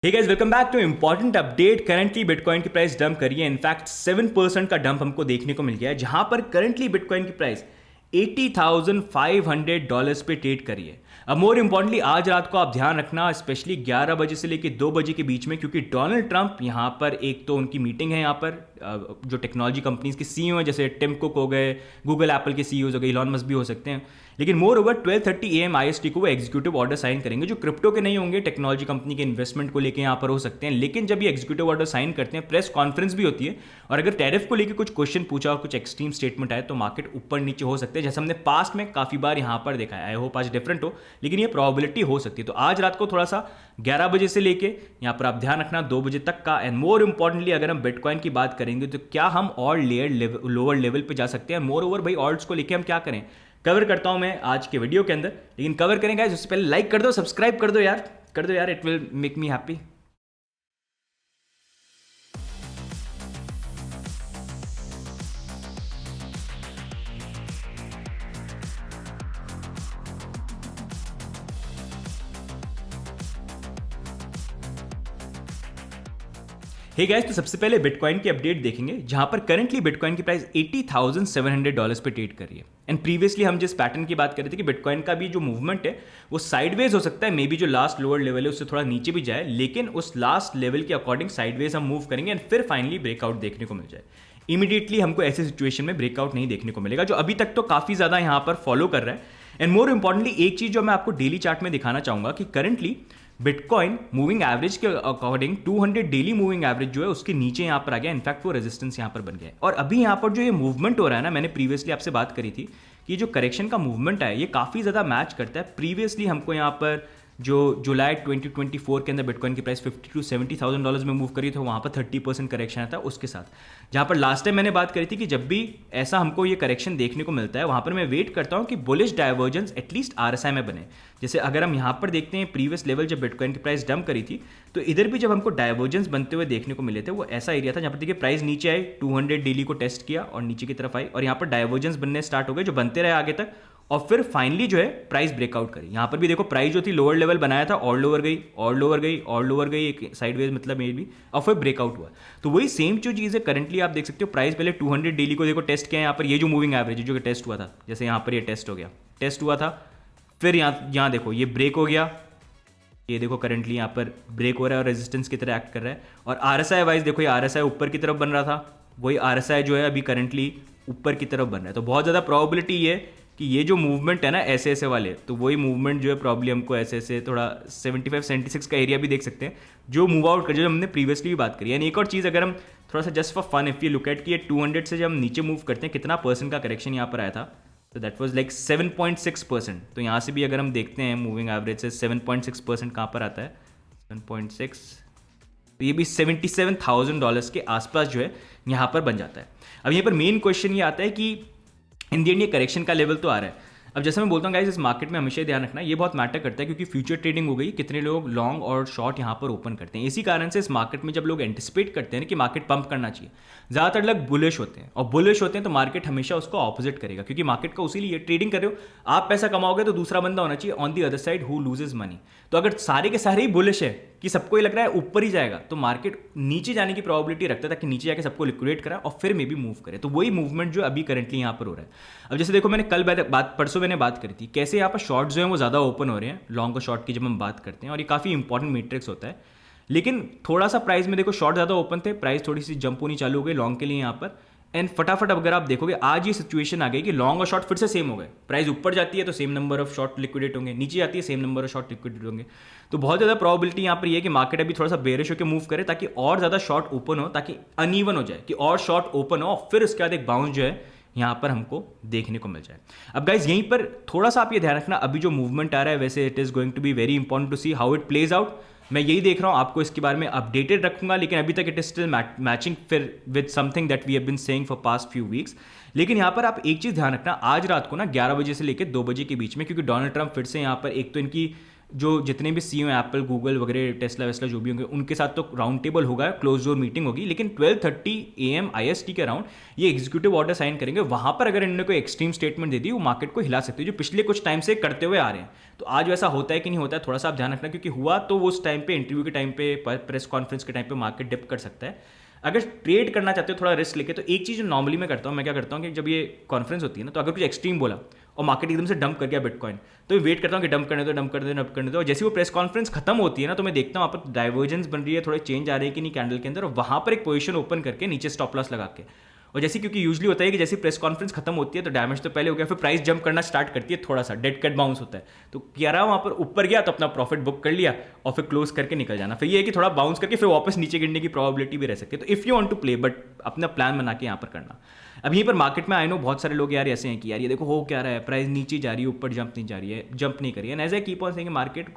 Hey guys welcome back to important update. Currently bitcoin की price dump करी है। In fact 7% का डंप हमको देखने को मिल गया है, जहां पर करंटली बिटकॉइन की प्राइस $80,500 पे ट्रेड करी है। अब मोर इंपॉर्टेंटली आज रात को आप ध्यान रखना, स्पेशली 11 बजे से लेकर 2 बजे के बीच में, क्योंकि डोनाल्ड ट्रंप यहाँ पर एक तो उनकी मीटिंग है यहाँ पर जो टेक्नोलॉजी कंपनीज के सीईओ हैं, जैसे टिम कुक हो गए, गूगल एप्पल के सीईओ हो गए, इलॉन मस्क भी हो सकते हैं। लेकिन मोर ओवर 12:30 AM IST को वो एग्जीक्यूटिव ऑर्डर साइन करेंगे, जो क्रिप्टो के नहीं होंगे, टेक्नोलॉजी कंपनी के इन्वेस्टमेंट को लेकर यहाँ पर हो सकते हैं। लेकिन जब ये एग्जीक्यूटिव ऑर्डर साइन करते हैं, प्रेस कॉन्फ्रेंस भी होती है, और अगर टैरिफ को लेकर कुछ क्वेश्चन पूछा और कुछ एक्सट्रीम स्टेटमेंट आए तो मार्केट ऊपर नीचे हो सकते हैं, जैसे हमने पास्ट में काफी बार यहाँ पर देखा है। आई होप आज डिफरेंट हो, लेकिन ये प्रोबेबिलिटी हो सकती है। तो आज रात को थोड़ा सा 11 बजे से लेके यहाँ पर आप ध्यान रखना 2 बजे तक का। एंड मोर इंपॉर्टेंटली अगर हम बिटकॉइन की बात करेंगे तो क्या हम और लोअर लेवल पे जा सकते हैं। मोर ओवर भाई ऑल्ट्स को लेके हम क्या करें, कवर करता हूं मैं आज के वीडियो के अंदर। लेकिन कवर करेंगे उससे पहले लाइक कर दो, सब्सक्राइब कर दो यार, कर दो यार, it will make me happy. Hey guys, तो सबसे पहले बिटकॉइन की अपडेट देखेंगे, जहां पर करंटली बिटकॉइन की प्राइस $80,700 पे ट्रेड कर रही है। एंड प्रीवियसली हम जिस पैटर्न की बात कर रहे थे कि बिटकॉइन का भी जो मूवमेंट है वो साइडवेज हो सकता है, मे बी जो लास्ट लोअर लेवल है उससे थोड़ा नीचे भी जाए, लेकिन उस लास्ट लेवल के अकॉर्डिंग साइडवेज हम मूव करेंगे एंड फिर फाइनली ब्रेकआउट देखने को मिल जाए। इमीडिएटली हमको ऐसे सिचुएशन में ब्रेकआउट नहीं देखने को मिलेगा, जो अभी तक तो काफी ज्यादा यहां पर फॉलो कर रहा है। एंड मोर इंपॉर्टेंटली एक चीज जो मैं आपको डेली चार्ट में दिखाना चाहूंगा कि करंटली बिटकॉइन मूविंग एवरेज के अकॉर्डिंग 200 डेली मूविंग एवरेज जो है उसके नीचे यहां पर आ गया। इनफैक्ट वो रेजिस्टेंस यहां पर बन गया है। और अभी यहां पर जो ये मूवमेंट हो रहा है ना, मैंने प्रीवियसली आपसे बात करी थी कि जो करेक्शन का मूवमेंट है ये काफी ज्यादा मैच करता है। प्रीवियसली हमको यहां पर जो जुलाई 2024 के अंदर बिटकॉइन की प्राइस $50,000 to $70,000 में मूव करी, तो वहाँ पर 30% करेक्शन आता है उसके साथ। जहाँ पर लास्ट टाइम मैंने बात करी थी कि जब भी ऐसा हमको ये करेक्शन देखने को मिलता है, वहाँ पर मैं वेट करता हूँ कि बुलिश डाइवर्जेंस एटलीस्ट RSI में बने। जैसे अगर हम यहाँ पर देखते हैं प्रीवियस लेवल जब बिटकॉइन की प्राइस डंप करी थी, तो इधर भी जब हमको डाइवर्जेंस बनते हुए देखने को मिले थे, वो ऐसा एरिया था जहाँ पर देखिए प्राइस नीचे आई, 200 डेली को टेस्ट किया और नीचे की तरफ आई, और यहाँ पर डाइवर्जेंस बनने स्टार्ट हो गए, जो बनते रहे आगे तक, और फिर फाइनली जो है प्राइस ब्रेकआउट करी। यहां पर भी देखो प्राइस जो थी लोअर लेवल बनाया था, और लोअर गई और लोअर गई और लोअर गई, एक साइडवेज मतलब मे भी, और फिर ब्रेकआउट हुआ। तो वही सेम जो चीज़ है करंटली आप देख सकते हो, प्राइस पहले 200 डेली को देखो टेस्ट किया, यहाँ पर ये जो मूविंग एवरेज जो टेस्ट हुआ था, जैसे यहाँ पर ये टेस्ट हो गया, टेस्ट हुआ था, फिर यहाँ देखो ये ब्रेक हो गया, ये देखो करंटली यहाँ पर ब्रेक हो रहा है और रेजिस्टेंस की तरह एक्ट कर रहा है। और RSI वाइज देखो, ये RSI ऊपर की तरफ बन रहा था, वही RSI जो है अभी करंटली ऊपर की तरफ बन रहा है। तो बहुत ज़्यादा प्रोबेबिलिटी ये कि ये जो मूवमेंट है ना ऐसे ऐसे वाले, तो वही मूवमेंट जो है प्रॉब्लम हमको ऐसे ऐसे थोड़ा 75-76 का एरिया भी देख सकते हैं, जो मूव आउट कर, जो हमने प्रीवियसली भी बात करी। यानी एक और चीज़ अगर हम थोड़ा सा just for fun if you look at कि ये 200 से जब हम नीचे मूव करते हैं कितना परसेंट का करेक्शन यहाँ पर आया था, तो दैट वाज लाइक 7.6%। तो यहाँ से भी अगर हम देखते हैं मूविंग एवरेज से 7.6% कहाँ पर आता है, 7.6, तो ये भी $77,000 के आसपास जो है यहाँ पर बन जाता है। अब यहाँ पर मेन क्वेश्चन ये आता है कि इन दी एंड ये करेक्शन का लेवल तो आ रहा है। अब जैसे मैं बोलता हूँ गाइस, इस मार्केट में हमेशा ध्यान रखना, ये बहुत मैटर करता है, क्योंकि फ्यूचर ट्रेडिंग हो गई, कितने लोग लॉन्ग और शॉर्ट यहाँ पर ओपन करते हैं। इसी कारण से इस मार्केट में जब लोग एंटिसिपेट करते हैं कि मार्केट पंप करना चाहिए, ज़्यादातर लोग बुलिश होते हैं, और बुलिश होते हैं तो मार्केट हमेशा उसको ऑपोजिट करेगा, क्योंकि मार्केट का उसी लिए ट्रेडिंग कर रहे हो आप, पैसा कमाओगे तो दूसरा बंदा होना चाहिए on the other side who loses money. तो अगर सारे के सारे ही बुलिश है कि सबको ही लग रहा है ऊपर ही जाएगा, तो मार्केट नीचे जाने की प्रोबेबिलिटी रखता है, ताकि नीचे जाके सबको लिक्विडेट करा और फिर मे भी मूव करे। तो वही मूवमेंट जो अभी करंटली यहाँ पर हो रहा है। अब जैसे देखो, मैंने कल परसों मैंने बात करी थी कैसे यहाँ पर शॉर्ट जो है वो ज़्यादा ओपन हो रहे हैं, लॉन्ग और शॉर्ट की जब हम बात करते हैं, और ये काफ़ी इंपॉर्टेंट मैट्रिक्स होता है। लेकिन थोड़ा सा प्राइस में देखो शॉर्ट ज़्यादा ओपन थे, प्राइस थोड़ी सी जंप होनी चालू हो गई लॉन्ग के लिए यहाँ पर, एंड फटाफट अगर आप देखोगे आज ये सिचुएशन आ गई कि लॉन्ग और शॉर्ट फिर से सेम हो गए। प्राइस ऊपर जाती है तो same number of short liquidate होंगे, नीचे जाती है same number of short liquidate होंगे। तो बहुत ज़्यादा प्रोबेबिलिटी यहाँ पर ये है कि मार्केट अभी थोड़ा सा बेरिश होकर मूव करे, ताकि और ज़्यादा शॉर्ट ओपन हो, ताकि अनइवन हो जाए, कि और शॉर्ट ओपन हो, फिर उसके बाद एक बाउंस जो है यहाँ पर हमको देखने को मिल जाए। अब गाइज यहीं पर थोड़ा सा आप ये ध्यान रखना, अभी जो मूवमेंट आ रहा है वैसे it is going to be very important to see how it plays out. मैं यही देख रहा हूँ, आपको इसके बारे में अपडेटेड रखूंगा, लेकिन अभी तक इट इज स्टिल मैचिंग फिर with something that we have been saying for past few weeks. लेकिन यहाँ पर आप एक चीज़ ध्यान रखना, आज रात को ना 11 बजे से लेकर 2 बजे के बीच में, क्योंकि डोनाल्ड ट्रंप फिर से यहाँ पर एक तो इनकी जो जितने भी सीईओ एप्पल गूगल वगैरह टेस्ला वेस्ला जो भी होंगे उनके साथ तो राउंड टेबल होगा, क्लोज डोर मीटिंग होगी, लेकिन 12:30 AM IST के अराउंड ये एग्जीक्यूटिव ऑर्डर साइन करेंगे। वहाँ पर अगर इन्होंने कोई एक्सट्रीम स्टेटमेंट दे दी वो मार्केट को हिला सकती है, जो पिछले कुछ टाइम से करते हुए आ रहे हैं। तो आज वैसा होता है कि नहीं होता है, थोड़ा सा आप ध्यान रखना, क्योंकि हुआ तो वो उस टाइम पे इंटरव्यू के टाइम पे प्रेस कॉन्फ्रेंस के टाइम पे मार्केट डिप कर सकता है। अगर ट्रेड करना चाहते हो थोड़ा रिस्क लेके, तो एक चीज़ जो नॉर्मली मैं करता हूँ, मैं क्या करता हूँ कि जब ये कॉन्फ्रेंस होती है ना, तो अगर कुछ एक्सट्रीम बोला और मार्केट एकदम से डंप कर गया बिटकॉइन, तो मैं वेट करता हूँ कि डंप करने दो, डंप करने दो, डंप करने दो। और जैसे वो प्रेस कॉन्फ्रेंस खत्म होती है ना, तो मैं देखता हूँ वहाँ पर डाइवर्जेंस बन रही है, थोड़े चेंज आ रही है कि नहीं कैंडल के अंदर, और वहाँ पर एक पोजीशन ओपन करके नीचे स्टॉप लॉस लगा के, और जैसे क्योंकि यूजली होता है कि जैसे प्रेस कॉन्फ्रेंस खत्म होती है तो डैमेज तो पहले हो गया, फिर प्राइस जंप करना स्टार्ट करती है, थोड़ा सा डेड कट बाउंस होता है, तो क्या रहा वहाँ पर ऊपर गया तो अपना प्रॉफिट बुक कर लिया और फिर क्लोज करके निकल जाना। फिर ये है कि थोड़ा बाउंस करके फिर वापस नीचे गिरने की प्रोबेबिलिटी भी रह सकती है। तो if you want to play, but अपना प्लान बना के यहाँ पर करना। अब यहीं पर मार्केट में आई नो बहुत सारे लोग यार ऐसे हैं कि यार ये देखो हो क्या रहा है, प्राइस नीचे जा रही है, ऊपर जंप नहीं जा रही है, जंप नहीं करी है। And as I keep on saying, market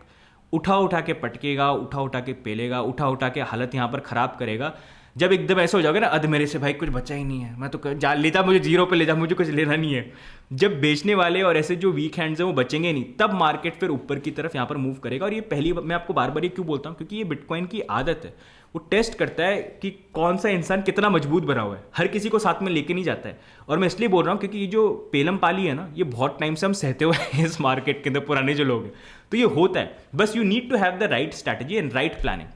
उठा उठा के पटकेगा, उठा उठा के पेलेगा, उठा उठा के हालत यहाँ पर ख़राब करेगा। जब एकदम ऐसे हो जाओगे ना, अध मेरे से भाई कुछ बचा ही नहीं है, मैं तो जा लेता, मुझे जीरो पे ले जा, मुझे कुछ लेना नहीं है, जब बेचने वाले और ऐसे जो वीक हैंड्स हैं वो बचेंगे नहीं, तब मार्केट फिर ऊपर की तरफ यहाँ पर मूव करेगा। और ये पहली मैं आपको बार बार ये क्यों बोलता हूँ, क्योंकि ये बिटकॉइन की आदत है, वो टेस्ट करता है कि कौन सा इंसान कितना मजबूत बना हुआ है, हर किसी को साथ में लेके नहीं जाता है। और मैं इसलिए बोल रहा हूँ क्योंकि ये जो पेलम पाली है ना, ये बहुत टाइम से हम सहते हुए हैं इस मार्केट के अंदर, पुराने जो लोग हैं, तो ये होता है। बस you need to have the right strategy and right planning.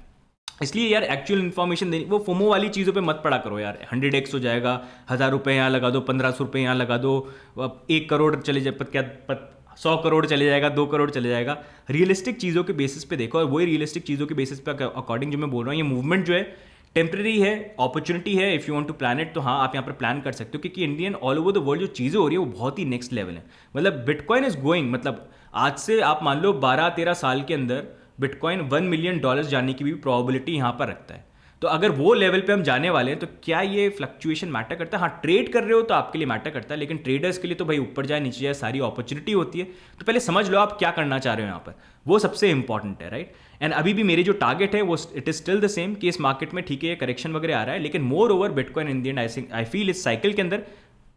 इसलिए यार एक्चुअल इन्फॉर्मेशन देनी, वो फोमो वाली चीज़ों पे मत पड़ा करो यार। 100x हो जाएगा, 1000 रुपये यहाँ लगा दो, 1500 रुपये यहाँ लगा दो, 1 करोड़ चले जाए, क्या 100 करोड़ चले जाएगा, 2 करोड़ चले जाएगा। रियलिस्टिक चीज़ों के बेसिस पे देखो, और वही रियलिस्टिक चीज़ों के बेसिस पे अकॉर्डिंग जो मैं बोल रहा हूँ, ये मूवमेंट जो है टेम्प्रेरी है, अपॉर्चुनिटी है। If you want to plan it, तो हाँ आप यहाँ पर प्लान कर सकते हो, क्योंकि Indian all over the world जो चीज़ें हो रही है वो बहुत ही नेक्स्ट लेवल है। मतलब बिटकॉइन इज गोइंग, मतलब आज से आप मान लो 12-13 साल के अंदर बिटकॉइन $1 मिलियन जाने की भी प्रोबेबिलिटी यहाँ पर रखता है। तो अगर वो लेवल पे हम जाने वाले हैं, तो क्या ये फ्लक्चुएशन मैटर करता है? हाँ, ट्रेड कर रहे हो तो आपके लिए मैटर करता है, लेकिन ट्रेडर्स के लिए तो भाई ऊपर जाए नीचे जाए सारी अपॉर्चुनिटी होती है। तो पहले समझ लो आप क्या करना चाह रहे हो यहाँ पर, वो सबसे इंपॉर्टेंट है, राइट। एंड अभी भी मेरे जो टारगेट है वो it is still the same कि इस मार्केट में ठीक है ये करेक्शन वगैरह आ रहा है, लेकिन more over bitcoin in the and I feel इस साइकिल के अंदर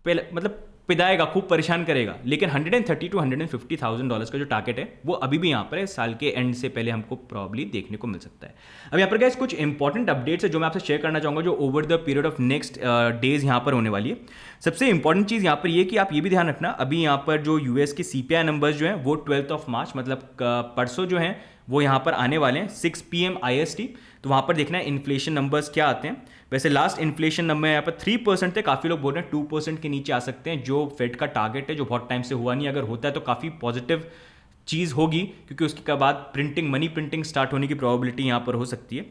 पहले मतलब पिदाएगा, खूब परेशान करेगा, लेकिन 130 to 150,000 डॉलर्स का जो टारगेट है वो अभी भी यहाँ पर है, साल के एंड से पहले हमको प्रॉब्ली देखने को मिल सकता है। अब यहाँ पर गाइस कुछ इंपॉर्टेंट अपडेट्स है जो मैं आपसे शेयर करना चाहूँगा, जो over the period of next days यहाँ पर होने वाली है। सबसे इंपॉर्टेंट चीज़ यहाँ पर ये कि आप ये भी ध्यान रखना, अभी यहाँ पर जो यूएस के CPI नंबर्स जो हैं वो 12 मार्च मतलब परसों जो हैं वो यहाँ पर आने वाले हैं 6 PM IST। तो वहाँ पर देखना है इन्फ्लेशन नंबर्स क्या आते हैं। वैसे लास्ट इन्फ्लेशन नंबर यहाँ पर 3% थे, काफ़ी लोग बोल रहे हैं 2% के नीचे आ सकते हैं, जो फेड का टारगेट है, जो बहुत टाइम से हुआ नहीं। अगर होता है तो काफ़ी पॉजिटिव चीज़ होगी, क्योंकि उसके बाद प्रिंटिंग, मनी प्रिंटिंग स्टार्ट होने की प्रोबेबिलिटी यहाँ पर हो सकती है।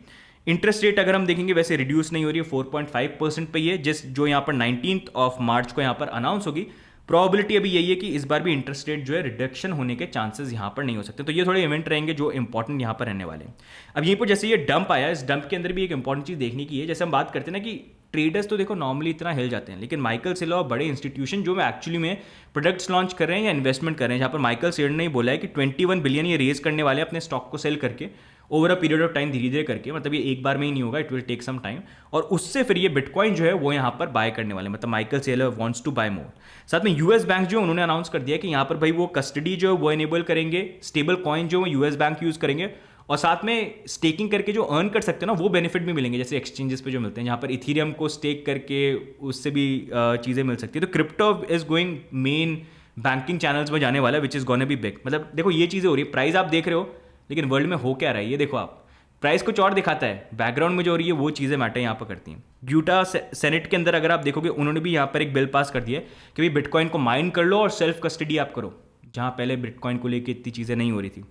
इंटरेस्ट रेट अगर हम देखेंगे वैसे रिड्यूस नहीं हो रही है, 4.5% पे ही है, जो यहाँ पर 19 मार्च को यहाँ पर अनाउंस होगी। प्रोबेबिलिटी अभी यही है कि इस बार भी इंटरेस्ट रेट जो है रिडक्शन होने के चांसेस यहाँ पर नहीं हो सकते। तो ये थोड़े इवेंट रहेंगे जो इंपॉर्टेंट यहाँ पर रहने वाले हैं। अब यहीं पर जैसे ये डंप आया, इस डंप के अंदर भी एक इंपॉर्टेंट चीज़ देखने की है। जैसे हम बात करते हैं ना कि ट्रेडर्स तो देखो नॉर्मली इतना हिल जाते हैं, लेकिन माइकल सेलर और बड़े इंस्टीट्यूशन जो एक्चुअली में प्रोडक्ट्स लॉन्च कर रहे हैं या इन्वेस्टमेंट कर रहे हैं, जहाँ पर माइकल सेलर ने बोला है कि 21 बिलियन ये रेज करने वाले अपने स्टॉक को सेल करके over a period of time, धीरे धीरे करके, मतलब ये एक बार में ही नहीं होगा, it will take some time. और उससे फिर ये बिटकॉइन जो है वो यहाँ पर बाय करने वाले, मतलब Michael Saylor wants to buy more. साथ में यूएस बैंक जो उन्होंने अनाउंस कर दिया कि यहाँ पर भाई वो कस्टडी जो है वो इनेबल करेंगे, स्टेबल कॉइन जो यूएस बैंक यूज़ करेंगे, और साथ में स्टेकिंग करके जो अर्न कर सकते हैं ना वो बेनिफिट भी मिलेंगे, जैसे एक्सचेंजेस पे जो मिलते हैं, जहाँ पर इथीरियम को स्टेक करके उससे भी चीज़ें मिल सकती है। तो crypto is going main banking channels में जाने वाला है, which is gonna be big. मतलब देखो ये चीज़ें हो रही है, प्राइस आप देख रहे हो, लेकिन वर्ल्ड में हो क्या रहा है ये देखो आप, प्राइस कुछ और दिखाता है, बैकग्राउंड में जो हो रही है वो चीज़ें मैटर यहाँ पर करती हैं। यूटा सेनेट के अंदर अगर आप देखोगे, उन्होंने भी यहाँ पर एक बिल पास कर दिया है कि भाई बिटकॉइन को माइन कर लो और सेल्फ कस्टडी आप करो, जहाँ पहले बिटकॉइन को लेकर इतनी चीज़ें नहीं हो रही थी।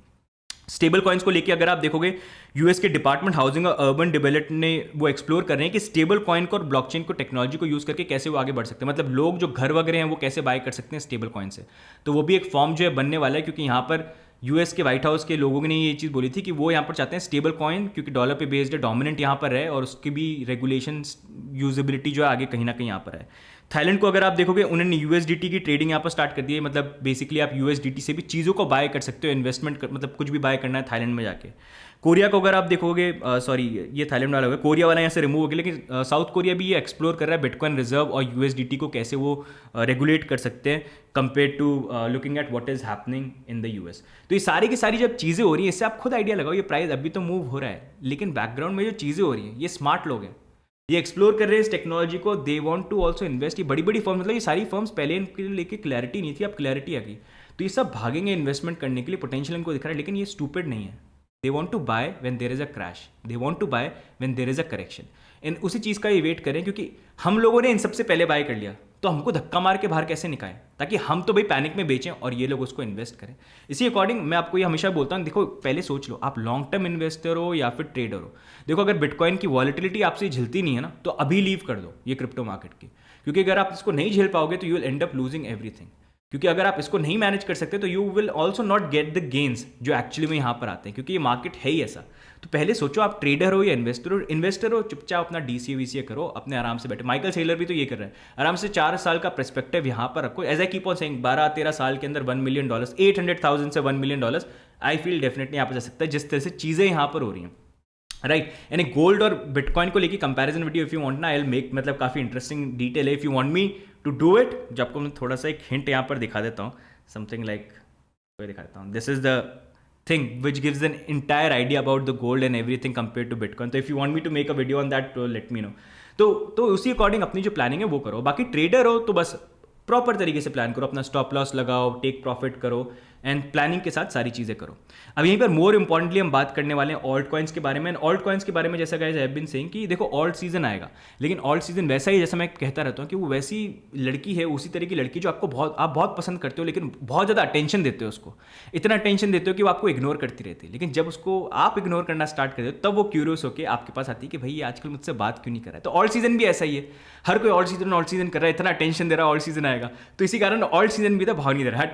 स्टेबल कॉइन्स को लेके अगर आप देखोगे, यूएस के डिपार्टमेंट हाउसिंग और अर्बन डेवलपमेंट ने वो एक्सप्लोर कर रहे हैं कि स्टेबल कॉइन को और ब्लॉकचेन को, टेक्नोलॉजी को यूज़ करके कैसे वो आगे बढ़ सकते हैं। मतलब लोग जो घर वगैरह हैं वो कैसे बाय कर सकते हैं स्टेबल कॉइन से। तो वो भी एक फॉर्म जो है बनने वाला है, क्योंकि यहाँ पर यूएस के व्हाइट हाउस के लोगों ने ये चीज़ बोली थी कि वो यहाँ पर चाहते हैं स्टेबल कॉइन, क्योंकि डॉलर पे बेस्ड है, डोमिनेंट यहाँ पर है, और उसकी भी रेगुलेशन यूजेबिलिटी जो है आगे कहीं ना कहीं यहाँ पर है। थाईलैंड को अगर आप देखोगे, उन्होंने यूएसडीटी की ट्रेडिंग यहाँ पर स्टार्ट कर दी है। मतलब बेसिकली आप यूएसडीटी से भी चीज़ों को बाय कर सकते हो, इन्वेस्टमेंट मतलब कुछ भी बाय करना है थाईलैंड में जाके। कोरिया को अगर आप देखोगे, सॉरी ये थाईलैंड वाला होगा, कोरिया वाला यहाँ से रिमूव हो गया, लेकिन साउथ कोरिया भी ये एक्सप्लोर कर रहा है बिटकॉइन रिजर्व और यूएसडीटी को कैसे वो रेगुलेट कर सकते हैं compare to looking at what is happening in the US. तो ये सारी की सारी जब चीज़ें हो रही हैं, इससे आप खुद आइडिया लगाओ, ये प्राइस अभी तो मूव हो रहा है, लेकिन बैकग्राउंड में जो चीज़ें हो रही हैं, ये स्मार्ट लोग हैं, ये एक्सप्लोर कर रहे हैं इस टेक्नोलॉजी को, they want to also invest. ये बड़ी बड़ी फर्म, मतलब ये सारी फर्म्स पहले इनके लेके क्लैरिटी नहीं थी, अब क्लैरिटी आ गई, तो ये सब भागेंगे इन्वेस्टमेंट करने के लिए, पोटेंशियल इनको दिख रहा है, लेकिन ये स्टूपिड नहीं है। They want to buy when there is a crash, they want to buy when there is a correction, in उसी चीज़ का ये वेट करें, क्योंकि हम लोगों ने इन सबसे पहले बाय कर लिया, तो हमको धक्का मार के बाहर कैसे निकालें, ताकि हम तो भाई पैनिक में बेचें और ये लोग उसको इन्वेस्ट करें। इसी अकॉर्डिंग मैं आपको ये हमेशा बोलता हूँ, देखो पहले सोच लो आप लॉन्ग टर्म इन्वेस्टर हो या फिर ट्रेडर हो। देखो अगर बिटकॉइन की वॉलेटिलिटी आपसे झेलती नहीं है ना, तो अभी लीव कर दो ये क्रिप्टो मार्केट की, क्योंकि अगर आप इसको नहीं झेल पाओगे तो you will and up losing everything. क्योंकि अगर आप इसको नहीं मैनेज कर सकते तो you will also not get the gains जो एक्चुअली में यहाँ पर आते हैं, क्योंकि ये मार्केट है ही ऐसा। तो पहले सोचो आप ट्रेडर हो या इन्वेस्टर हो। इन्वेस्टर हो चुपचाप अपना डीसीए वीसीए करो, अपने आराम से बैठे। माइकल सेलर भी तो ये कर रहा है, आराम से 4 साल का पर्सपेक्टिव यहाँ पर रखो। As I keep on saying 12-13 साल के अंदर $1 मिलियन, 800,000 से $1 मिलियन, आई फील डेफिनेटली यहाँ पर जा सकता है, जिस तरह से चीज़ें यहाँ पर हो रही हैं, राइट। यानी गोल्ड और बिटकॉइन को लेके comparison video if you want ना, आई विल मेक, मतलब काफ़ी इंटरेस्टिंग डिटेल है। If you want me to do it, जो आपको मैं थोड़ा सा एक हिंट यहाँ पर दिखा देता हूँ, समथिंग लाइक दिखा देता हूँ, this is the thing which gives an entire idea about the gold and everything compare to bitcoin. तो if you want me to make a video on that, let me know. तो उसी according अपनी जो planning है वो करो। बाकी trader हो तो बस प्रॉपर तरीके से प्लान करो, अपना स्टॉप लॉस लगाओ, टेक प्रॉफिट करो एंड प्लानिंग के साथ सारी चीज़ें करो। अब यहीं पर मोर इंपॉर्टेंटली हम बात करने वाले हैं ऑल्ट कॉइन्स के बारे में। ऑल्ट कॉइन्स के बारे में जैसा guys I have been saying कि देखो ऑल्ट सीजन आएगा, लेकिन ऑल्ट सीजन वैसा ही, जैसा मैं कहता रहता हूँ कि वो वैसी लड़की है, उसी तरह की लड़की जो आपको आप बहुत पसंद करते हो, लेकिन बहुत ज़्यादा अटेंशन देते हो उसको, इतना अटेंशन देते हो कि वो आपको इग्नोर करती रहती है। लेकिन जब उसको आप इग्नोर करना स्टार्ट कर देते हो, तब वो क्यूरियस होकर आपके पास आती है कि भाई ये आजकल मुझसे बात क्यों नहीं कर रहा है। तो ऑल्ट सीजन भी ऐसा ही है, हर कोई ऑल्ट सीजन कर रहा है, इतना अटेंशन दे रहा है, ऑल्ट सीजन आएगा। तो इसी कारण ऑल्ट सीजन भी तो भाव नहीं दे रहा,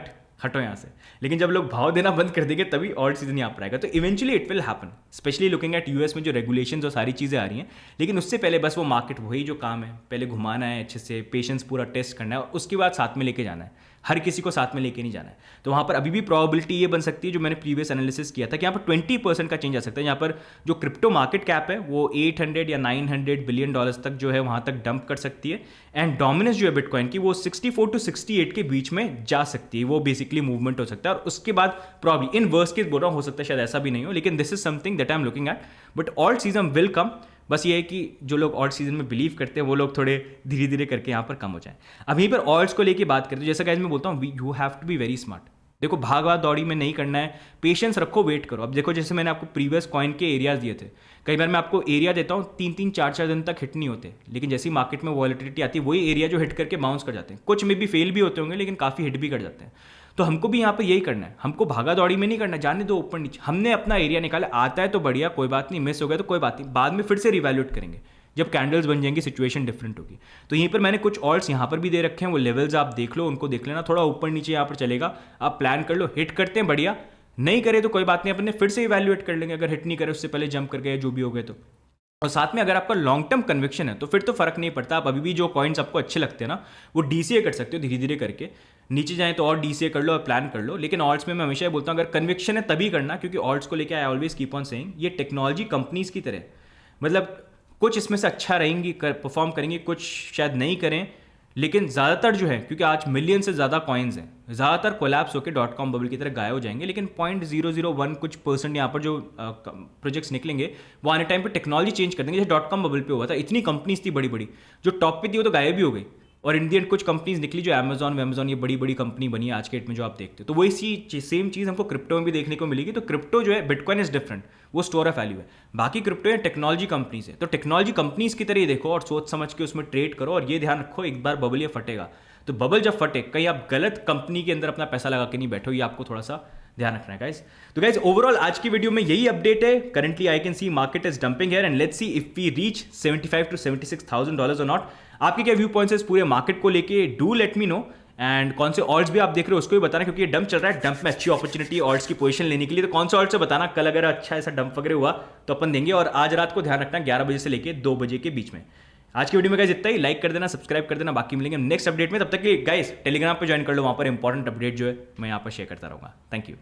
हटो यहाँ से। लेकिन जब लोग भाव देना बंद कर देंगे तभी ऑल्ट सीजन यहाँ पर आएगा। तो eventually it will happen, specially looking at US में जो रेगुलेशंस और सारी चीज़ें आ रही हैं। लेकिन उससे पहले बस वो मार्केट, वही जो काम है, पहले घुमाना है अच्छे से, पेशेंस पूरा टेस्ट करना है, और उसके बाद साथ में लेके जाना है। हर किसी को साथ में लेके नहीं जाना है। तो वहाँ पर अभी भी प्रोबेबिलिटी ये बन सकती है, जो मैंने प्रीवियस एनालिसिस किया था, कि यहाँ पर 20% का चेंज आ सकता है। यहाँ पर जो क्रिप्टो मार्केट कैप है वो 800 या 900 बिलियन डॉलर्स तक जो है वहाँ तक डंप कर सकती है। एंड डोमिनेंस जो है बिटकॉइन की वो 64 to 68 के बीच में जा सकती है। वो बेसिकली मूवमेंट हो सकता है, और उसके बाद प्रॉब्ली इन वर्स्ट केस बोल रहा हूँ, हो सकता है शायद ऐसा भी नहीं हो, लेकिन this is something that I am looking at. But alt season will come. बस ये है कि जो लोग ऑल्ट सीजन में बिलीव करते हैं वो लोग थोड़े धीरे धीरे करके यहाँ पर कम हो जाए। अब यहीं पर ऑल्ट्स को लेके बात करते हैं, जैसा गाइस मैं बोलता हूँ, you have to be very smart. देखो भागवा दौड़ी में नहीं करना है, पेशेंस रखो, वेट करो। अब देखो जैसे मैंने आपको प्रीवियस कॉइन के एरियाज दिए थे, कई बार मैं आपको एरिया देता हूँ 3-3, 4-4 दिन तक हिट नहीं होते, लेकिन जैसी मार्केट में वॉलेटिलिटी आती है वही एरिया जो हिट करके बाउंस कर जाते हैं। कुछ में भी फेल भी होते होंगे, लेकिन काफ़ी हिट भी कर जाते हैं। तो हमको भी यहाँ पर यही करना है, हमको भागा दौड़ी में नहीं करना, जाने दो ऊपर नीचे। हमने अपना एरिया निकाला, आता है तो बढ़िया, कोई बात नहीं, मिस हो गया तो कोई बात नहीं, बाद में फिर से रिवैल्यूएट करेंगे जब कैंडल्स बन जाएंगी, सिचुएशन डिफरेंट होगी। तो यहीं पर मैंने कुछ ऑल्ट्स यहाँ पर भी दे रखे हैं, वो लेवल्स आप देख लो, उनको देख लेना, थोड़ा ऊपर नीचे यहाँ पर चलेगा, आप प्लान कर लो। हिट करते हैं बढ़िया, नहीं करे तो कोई बात नहीं, अपने फिर से इवैल्यूएट कर लेंगे। अगर हिट नहीं करे उससे पहले जंप कर गए, जो भी हो गए तो। और साथ में अगर आपका लॉन्ग टर्म कन्विक्शन है तो फिर तो फर्क नहीं पड़ता, आप अभी भी जो कॉइन्स आपको अच्छे लगते हैं ना, वो डीसीए कर सकते हो धीरे धीरे करके। नीचे जाए तो और डीसीए कर लो और प्लान कर लो। लेकिन ऑल्ट्स में मैं हमेशा बोलता हूँ अगर कन्विक्शन है तभी करना, क्योंकि ऑल्ट्स को लेकर I always keep on saying, ये टेक्नोलॉजी कंपनीज की तरह, मतलब कुछ इसमें से अच्छा रहेंगी, परफॉर्म करेंगी, कुछ शायद नहीं करें, लेकिन ज़्यादातर जो है, क्योंकि आज मिलियन से ज़्यादा कॉइन्स हैं, ज़्यादातर कोलैप्स होकर .com बबल की तरह गायब हो जाएंगे। लेकिन 0.001 कुछ % यहाँ पर जो प्रोजेक्ट्स निकलेंगे वो आने टाइम पे टेक्नोलॉजी चेंज कर देंगे। जैसे .com बबल पे हुआ था, इतनी कंपनीज थी बड़ी बड़ी, जो टॉप पे थी वो तो गायब भी हो गई, और इंडियन कुछ कंपनीज निकली जो अमेजॉन ये बड़ी बड़ी कंपनी बनी है आज के डेट में जो आप देखते हो। तो वही सेम चीज़ हमको क्रिप्टो में भी देखने को मिलेगी। तो क्रिप्टो जो है, बिटकॉइन इज डिफरेंट, वो स्टोर ऑफ वैल्यू है, बाकी क्रिप्टो है टेक्नोलॉजी कंपनीज है। तो टेक्नोलॉजी कंपनीज की तरह ही देखो और सोच समझ के उसमें ट्रेड करो, और ये ध्यान रखो एक बार बबल ये फटेगा, तो बबल जब फटे कहीं आप गलत कंपनी के अंदर अपना पैसा लगा के नहीं बैठो, ये आपको थोड़ा सा ध्यान रखना है गाइस। तो गाइस ओवरऑल आज की वीडियो में यही अपडेट है। Currently I can see market is dumping here, and let's see if we reach $75,000 to $76,000 और नॉट। आपके क्या व्यू पॉइंट्स है इस पूरे मार्केट को लेके, do let me no. And कौन से ऑल्ट्स भी आप देख रहे हो उसको भी बताना, क्योंकि ये डंप चल रहा है, डंप में अच्छी अपॉर्चुनिटी ऑल्ट्स की पोजीशन लेने के लिए। तो कौन सा ऑल्ट से बताना, कल अगर अच्छा ऐसा डंप वगैरह हुआ तो अपन देंगे। और आज रात को ध्यान रखना 11 बजे से लेके 2 बजे के बीच में। आज की वीडियो में गाइस इतना ही, लाइक कर देना, सब्सक्राइब कर देना, बाकी मिलेंगे नेक्स्ट अपडेट में। तब तक के गाइस टेलीग्राम पे ज्वाइन कर लो, वहाँ पर इंपॉर्टेंट अपडेट जो है मैं यहाँ पर शेयर करता रहूँगा। Thank you.